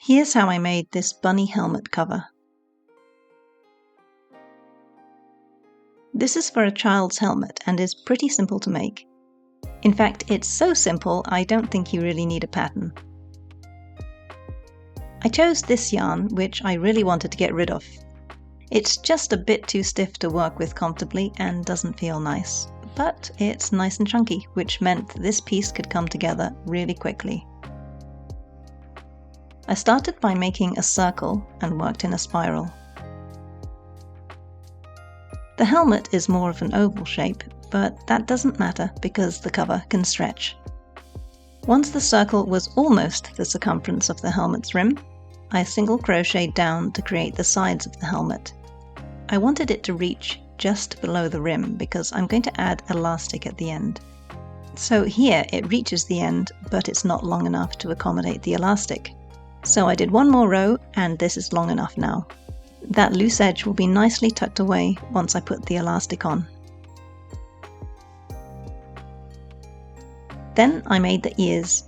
Here's how I made this bunny helmet cover. This is for a child's helmet and is pretty simple to make. In fact, it's so simple I don't think you really need a pattern. I chose this yarn, which I really wanted to get rid of. It's just a bit too stiff to work with comfortably and doesn't feel nice, but it's nice and chunky, which meant this piece could come together really quickly. I started by making a circle and worked in a spiral. The helmet is more of an oval shape, but that doesn't matter because the cover can stretch. Once the circle was almost the circumference of the helmet's rim, I single crocheted down to create the sides of the helmet. I wanted it to reach just below the rim because I'm going to add elastic at the end. So here it reaches the end, but it's not long enough to accommodate the elastic. So I did one more row and this is long enough now. That loose edge will be nicely tucked away once I put the elastic on. Then I made the ears.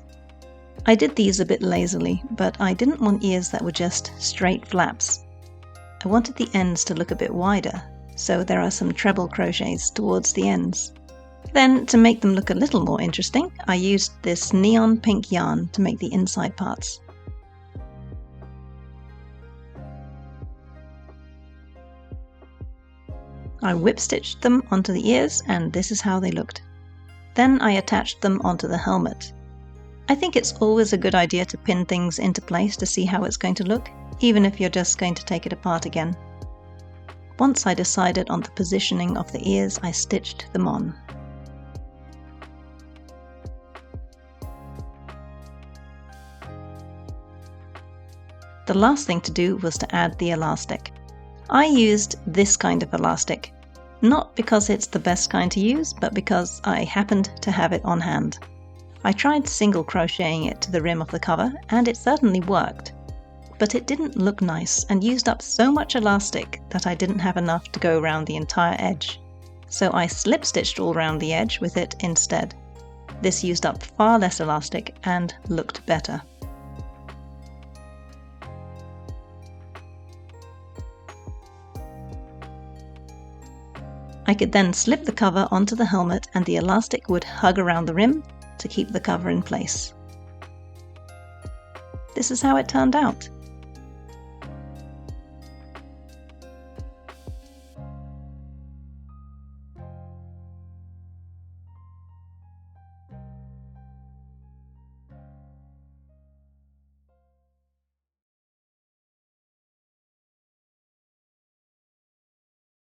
I did these a bit lazily, but I didn't want ears that were just straight flaps. I wanted the ends to look a bit wider, so there are some treble crochets towards the ends. Then, to make them look a little more interesting, I used this neon pink yarn to make the inside parts. I whip stitched them onto the ears and this is how they looked. Then I attached them onto the helmet. I think it's always a good idea to pin things into place to see how it's going to look, even if you're just going to take it apart again. Once I decided on the positioning of the ears, I stitched them on. The last thing to do was to add the elastic. I used this kind of elastic, not because it's the best kind to use, but because I happened to have it on hand. I tried single crocheting it to the rim of the cover, and it certainly worked. But it didn't look nice and used up so much elastic that I didn't have enough to go around the entire edge. So I slip stitched all around the edge with it instead. This used up far less elastic and looked better. I could then slip the cover onto the helmet and the elastic would hug around the rim to keep the cover in place. This is how it turned out.